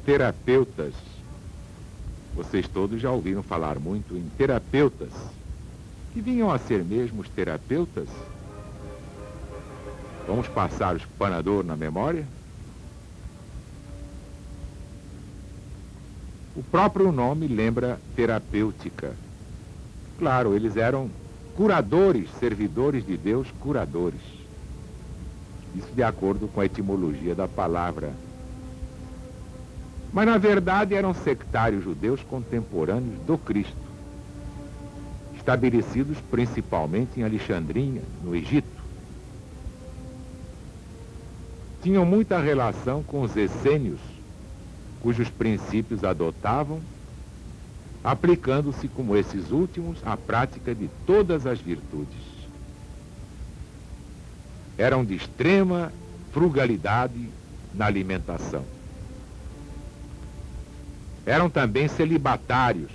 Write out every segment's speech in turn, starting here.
terapeutas. Vocês todos já ouviram falar muito em terapeutas, que vinham a ser mesmo os terapeutas. Vamos passar o espanador na memória? O próprio nome lembra terapêutica. Claro, eles eram curadores, servidores de Deus, curadores. Isso de acordo com a etimologia da palavra. Mas, na verdade, eram sectários judeus contemporâneos do Cristo, estabelecidos principalmente em Alexandria, no Egito. Tinham muita relação com os essênios, cujos princípios adotavam, aplicando-se como esses últimos à prática de todas as virtudes. Eram de extrema frugalidade na alimentação. Eram também celibatários,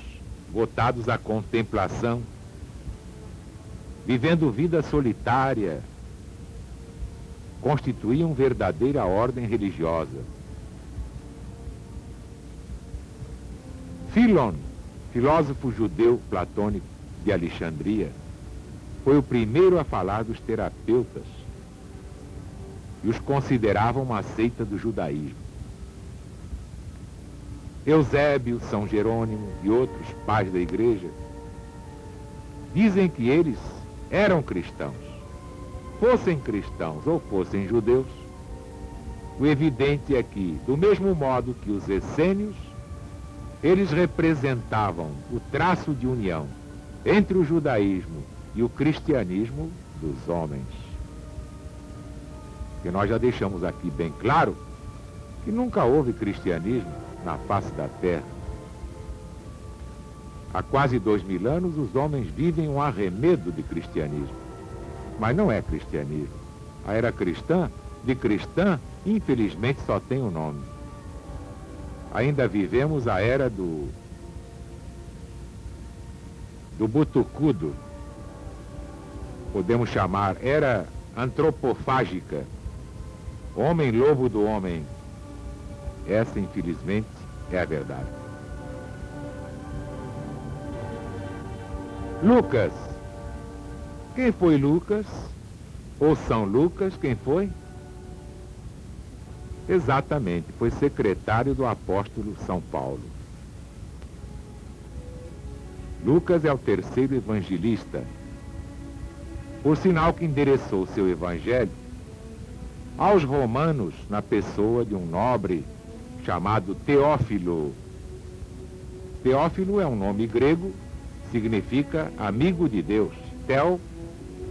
votados à contemplação, vivendo vida solitária, constituíam verdadeira ordem religiosa. Filon, filósofo judeu platônico de Alexandria, foi o primeiro a falar dos terapeutas e os considerava uma seita do judaísmo. Eusébio, São Jerônimo e outros pais da igreja dizem que eles eram cristãos. Fossem cristãos ou fossem judeus, o evidente é que, do mesmo modo que os essênios, eles representavam o traço de união entre o judaísmo e o cristianismo dos homens. E nós já deixamos aqui bem claro que nunca houve cristianismo na face da terra. Há quase 2000 anos os homens vivem um arremedo de cristianismo, mas não é cristianismo. A era cristã, de cristã, infelizmente só tem o nome. Ainda vivemos a era do butucudo, podemos chamar era antropofágica, homem-lobo do homem. Essa, infelizmente, é a verdade. Lucas. Quem foi Lucas? Ou São Lucas, quem foi? Exatamente, foi secretário do apóstolo São Paulo. Lucas é o terceiro evangelista, por sinal que endereçou seu evangelho aos romanos na pessoa de um nobre chamado Teófilo. Teófilo é um nome grego, significa amigo de Deus. Theo,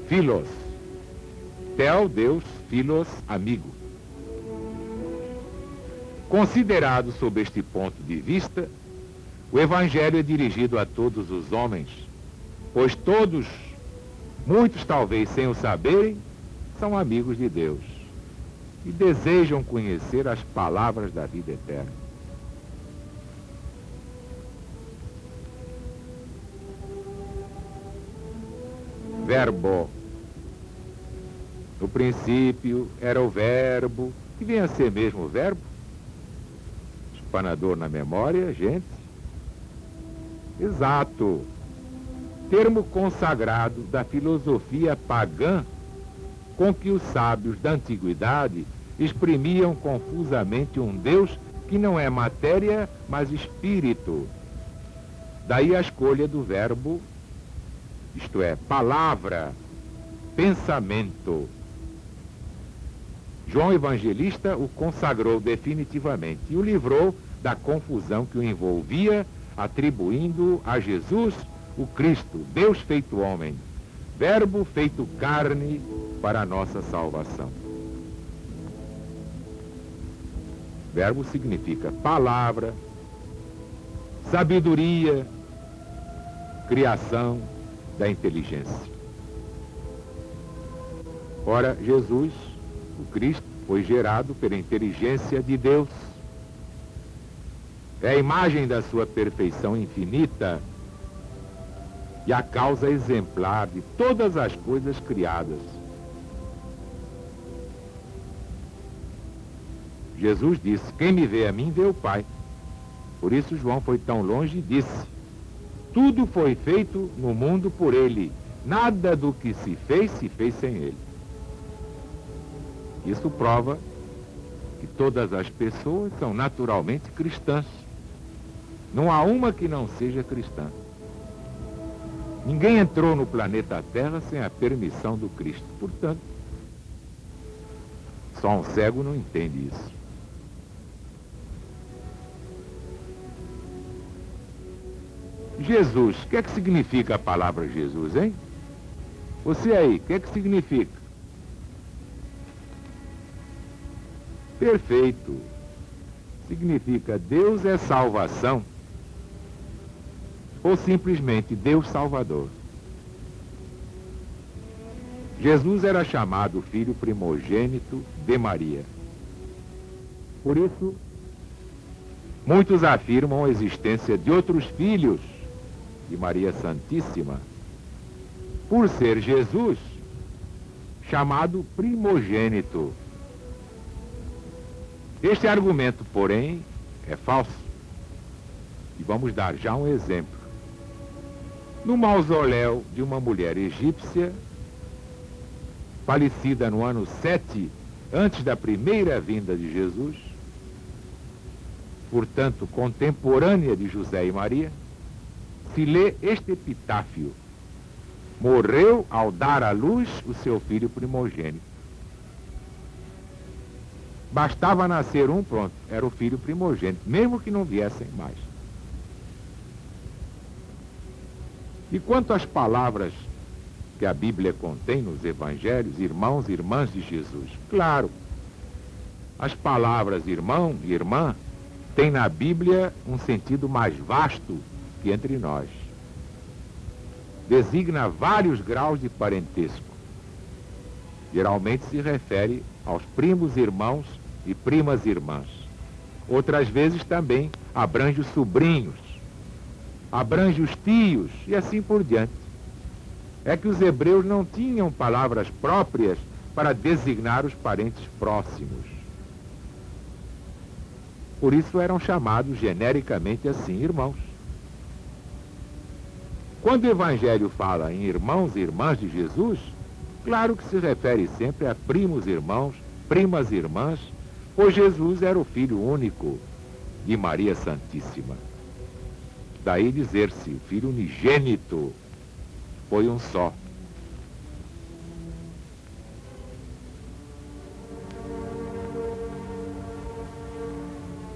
Philos. Theo, Deus, Philos, amigo. Considerado sob este ponto de vista, o Evangelho é dirigido a todos os homens, pois todos, muitos talvez sem o saberem, são amigos de Deus e desejam conhecer as palavras da vida eterna. Verbo. No princípio era o verbo, que vem a ser mesmo o verbo. Espanador na memória, gente. Exato. Termo consagrado da filosofia pagã com que os sábios da antiguidade exprimiam confusamente um Deus que não é matéria, mas espírito. Daí a escolha do verbo, isto é, palavra, pensamento. João Evangelista o consagrou definitivamente e o livrou da confusão que o envolvia, atribuindo a Jesus o Cristo, Deus feito homem, verbo feito carne para a nossa salvação. Verbo significa palavra, sabedoria, criação da inteligência. Ora, Jesus, o Cristo, foi gerado pela inteligência de Deus. É a imagem da sua perfeição infinita e a causa exemplar de todas as coisas criadas. Jesus disse: quem me vê a mim, vê o Pai. Por isso João foi tão longe e disse: tudo foi feito no mundo por ele. Nada do que se fez sem ele. Isso prova que todas as pessoas são naturalmente cristãs. Não há uma que não seja cristã. Ninguém entrou no planeta Terra sem a permissão do Cristo. Portanto, só um cego não entende isso. Jesus, o que é que significa a palavra Jesus, hein? Você aí, o que é que significa? Perfeito. Significa Deus é salvação. Ou simplesmente Deus Salvador. Jesus era chamado filho primogênito de Maria. Por isso, muitos afirmam a existência de outros filhos de Maria Santíssima, por ser Jesus chamado primogênito. Este argumento, porém, é falso. E vamos dar já um exemplo. No mausoléu de uma mulher egípcia, falecida no ano 7 antes da primeira vinda de Jesus, portanto contemporânea de José e Maria, se lê este epitáfio: morreu ao dar à luz o seu filho primogênito. Bastava nascer um, pronto, era o filho primogênito, mesmo que não viessem mais. E quanto às palavras que a Bíblia contém nos evangelhos, irmãos e irmãs de Jesus, claro, as palavras irmão e irmã têm na Bíblia um sentido mais vasto que entre nós. Designa vários graus de parentesco. Geralmente se refere aos primos irmãos e primas irmãs. Outras vezes também abrange os sobrinhos, abrange os tios e assim por diante. É que os hebreus não tinham palavras próprias para designar os parentes próximos. Por isso eram chamados genericamente assim, irmãos. Quando o Evangelho fala em irmãos e irmãs de Jesus, claro que se refere sempre a primos irmãos, primas irmãs, pois Jesus era o filho único de Maria Santíssima. Daí dizer-se, o filho unigênito foi um só.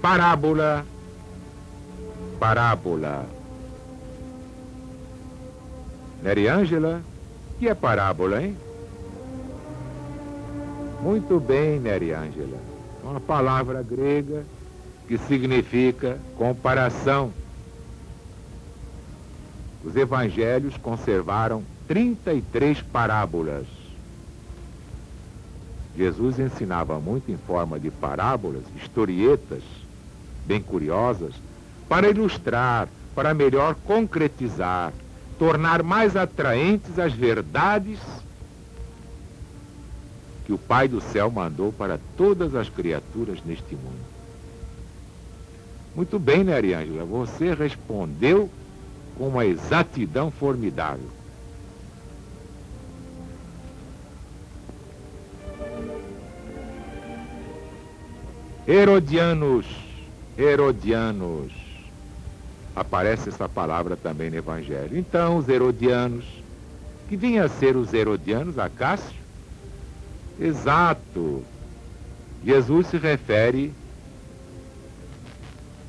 Parábola. Nery Ângela, o que é parábola, hein? Muito bem, Nery Ângela. Uma palavra grega que significa comparação. Os evangelhos conservaram 33 parábolas. Jesus ensinava muito em forma de parábolas, historietas, bem curiosas, para ilustrar, para melhor concretizar, tornar mais atraentes as verdades que o Pai do Céu mandou para todas as criaturas neste mundo. Muito bem, Nery Ângela, você respondeu com uma exatidão formidável. Herodianos. Aparece essa palavra também no Evangelho. Então, os herodianos, que vinham a ser os herodianos, Acácio? Exato. Jesus se refere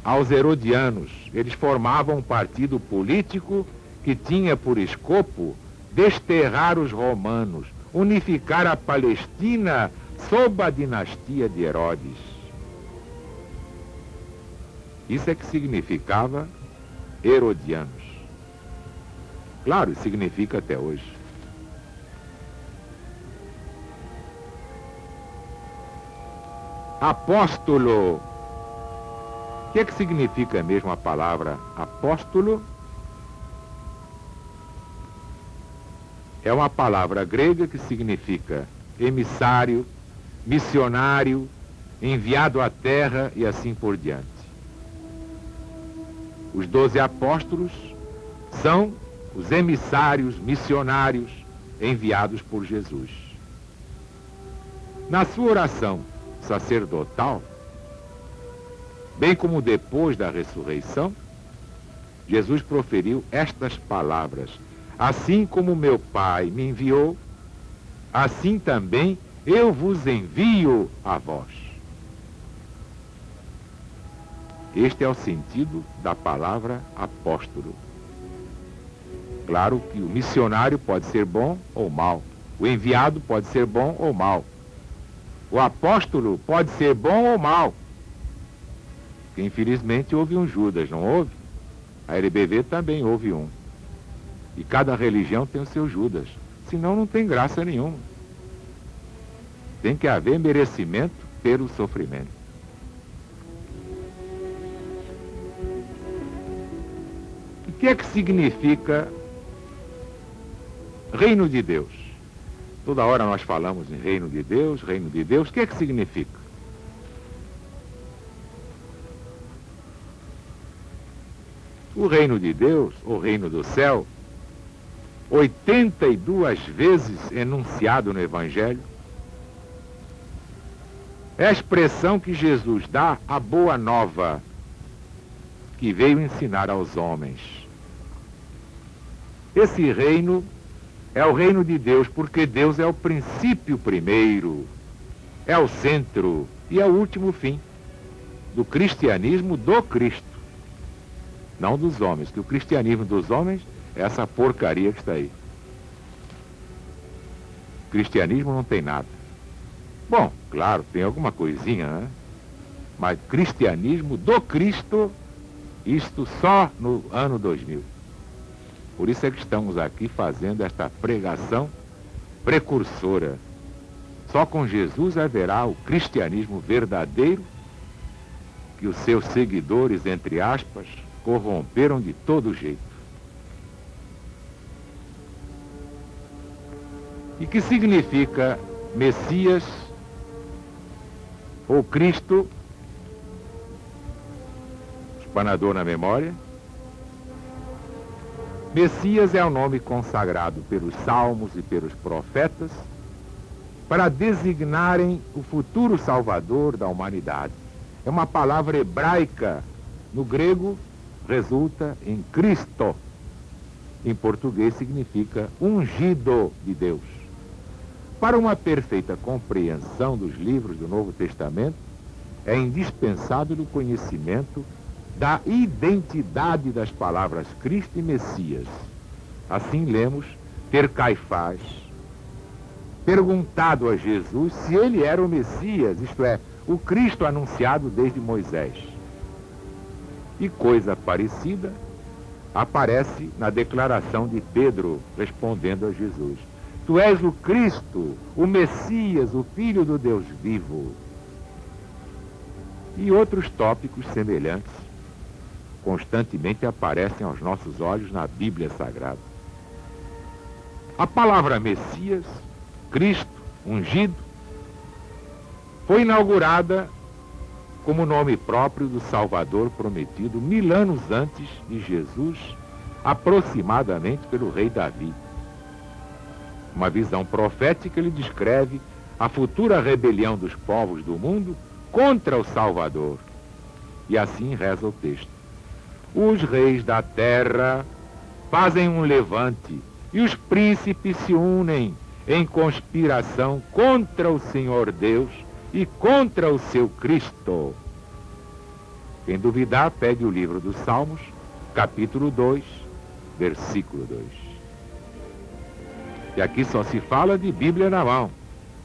aos herodianos. Eles formavam um partido político que tinha por escopo desterrar os romanos, unificar a Palestina sob a dinastia de Herodes. Isso é que significava herodianos. Claro, significa até hoje. Apóstolo. O que é que significa mesmo a palavra apóstolo? É uma palavra grega que significa emissário, missionário, enviado à terra e assim por diante. Os 12 apóstolos são os emissários missionários enviados por Jesus. Na sua oração sacerdotal, bem como depois da ressurreição, Jesus proferiu estas palavras: assim como meu Pai me enviou, assim também eu vos envio a vós. Este é o sentido da palavra apóstolo. Claro que o missionário pode ser bom ou mau. O enviado pode ser bom ou mau. O apóstolo pode ser bom ou mau. Porque, infelizmente, houve um Judas, não houve? A LBV também houve um. E cada religião tem o seu Judas. Senão não tem graça nenhuma. Tem que haver merecimento pelo sofrimento. O que é que significa reino de Deus? Toda hora nós falamos em reino de Deus, reino de Deus. O que é que significa? O reino de Deus, o reino do céu, 82 vezes enunciado no Evangelho, é a expressão que Jesus dá à boa nova que veio ensinar aos homens. Esse reino é o reino de Deus, porque Deus é o princípio primeiro, é o centro e é o último fim do cristianismo do Cristo, não dos homens, que o cristianismo dos homens é essa porcaria que está aí. O cristianismo não tem nada. Bom, claro, tem alguma coisinha, né? Mas cristianismo do Cristo, isto só no ano 2000. Por isso é que estamos aqui fazendo esta pregação precursora. Só com Jesus haverá o cristianismo verdadeiro, que os seus seguidores, entre aspas, corromperam de todo jeito. E que significa Messias ou Cristo, espanador na memória? Messias é o nome consagrado pelos salmos e pelos profetas para designarem o futuro salvador da humanidade. É uma palavra hebraica, no grego resulta em Cristo. Em português significa ungido de Deus. Para uma perfeita compreensão dos livros do Novo Testamento, é indispensável o conhecimento da identidade das palavras Cristo e Messias. Assim lemos ter Caifás perguntado a Jesus se ele era o Messias, isto é, o Cristo anunciado desde Moisés. E coisa parecida aparece na declaração de Pedro respondendo a Jesus: tu és o Cristo, o Messias, o Filho do Deus vivo. E outros tópicos semelhantes constantemente aparecem aos nossos olhos na Bíblia Sagrada. A palavra Messias, Cristo, ungido, foi inaugurada como nome próprio do Salvador prometido 1000 anos antes de Jesus, aproximadamente pelo rei Davi. Uma visão profética, ele descreve a futura rebelião dos povos do mundo contra o Salvador. E assim reza o texto: os reis da terra fazem um levante e os príncipes se unem em conspiração contra o Senhor Deus e contra o seu Cristo. Quem duvidar, pegue o livro dos Salmos, capítulo 2, versículo 2. E aqui só se fala de Bíblia na mão,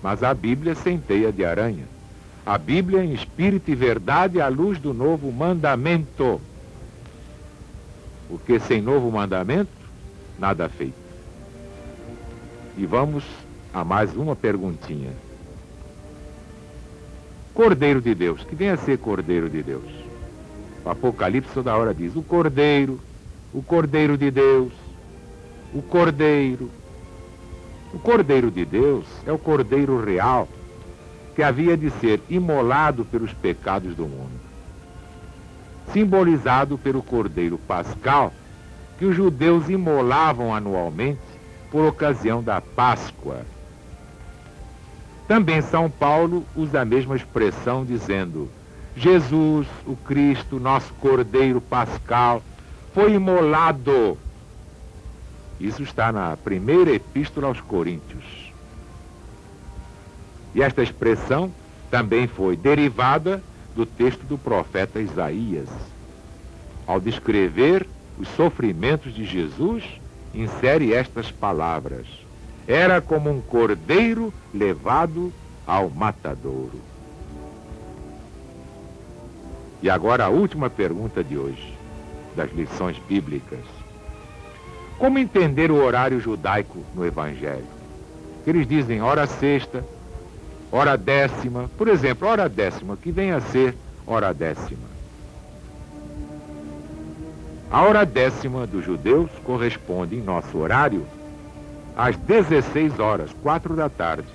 mas a Bíblia sem teia de aranha. A Bíblia em espírito e verdade à luz do novo mandamento. Porque sem novo mandamento, nada feito. E vamos a mais uma perguntinha. Cordeiro de Deus, que vem a ser Cordeiro de Deus? O Apocalipse toda hora diz: o Cordeiro de Deus, o Cordeiro. O Cordeiro de Deus é o Cordeiro real, que havia de ser imolado pelos pecados do mundo. simbolizado pelo cordeiro pascal que os judeus imolavam anualmente por ocasião da Páscoa. Também São Paulo usa a mesma expressão dizendo: Jesus, o Cristo, nosso cordeiro pascal, foi imolado. Isso está na primeira epístola aos Coríntios. E esta expressão também foi derivada do texto do profeta Isaías. Ao descrever os sofrimentos de Jesus, insere estas palavras: era como um cordeiro levado ao matadouro. E agora a última pergunta de hoje, das lições bíblicas. Como entender o horário judaico no Evangelho? Eles dizem hora sexta, hora décima. Por exemplo, hora décima, que vem a ser hora décima. A hora décima dos judeus corresponde, em nosso horário, às 16 horas, 4 da tarde.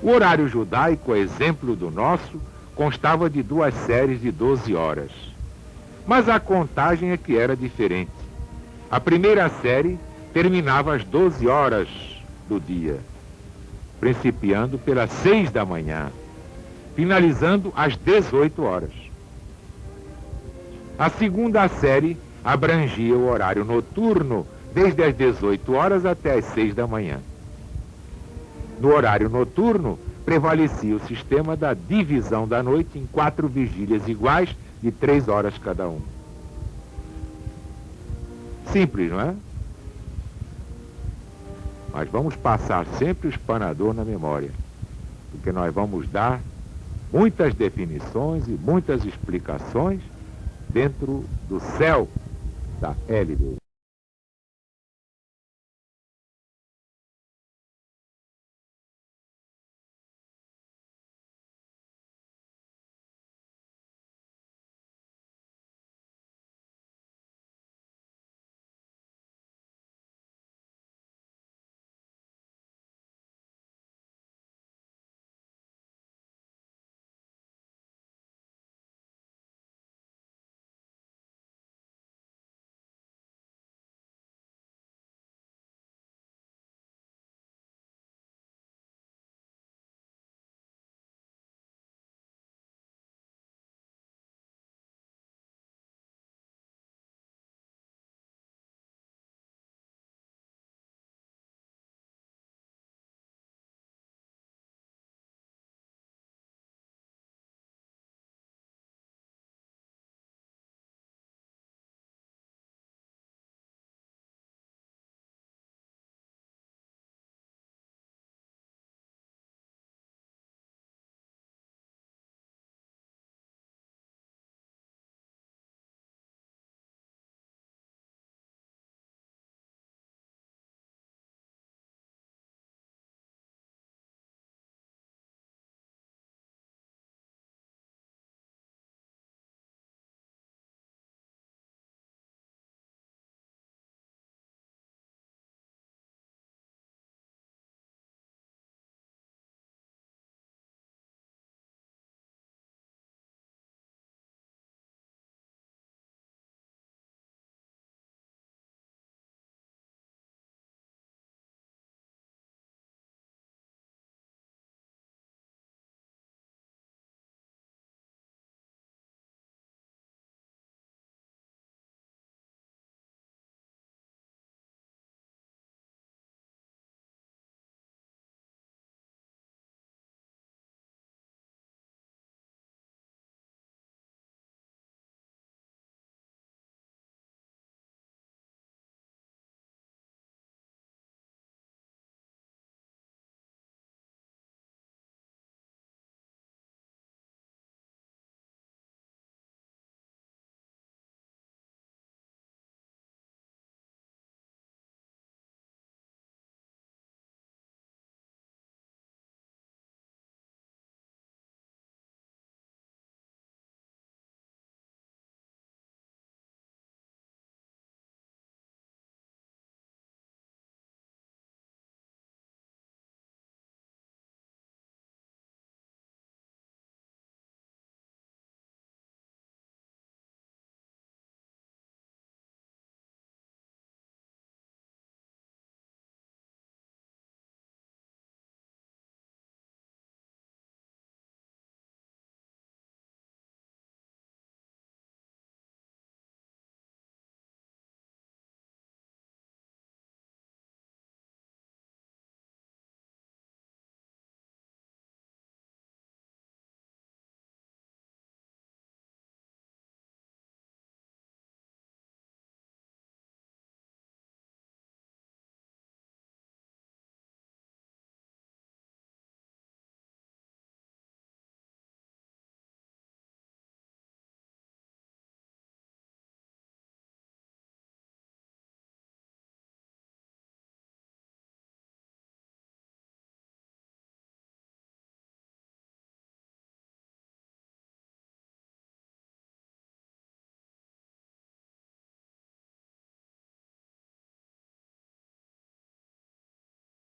O horário judaico, a exemplo do nosso, constava de 2 séries de 12 horas. Mas a contagem é que era diferente. A primeira série terminava às 12 horas do dia, principiando pelas 6 da manhã, finalizando às 18 horas. A segunda série abrangia o horário noturno, desde as 18 horas até as 6 da manhã. No horário noturno, prevalecia o sistema da divisão da noite em 4 vigílias iguais, de 3 horas cada uma. Simples, não é? Mas vamos passar sempre o espanador na memória, porque nós vamos dar muitas definições e muitas explicações dentro do céu da LB.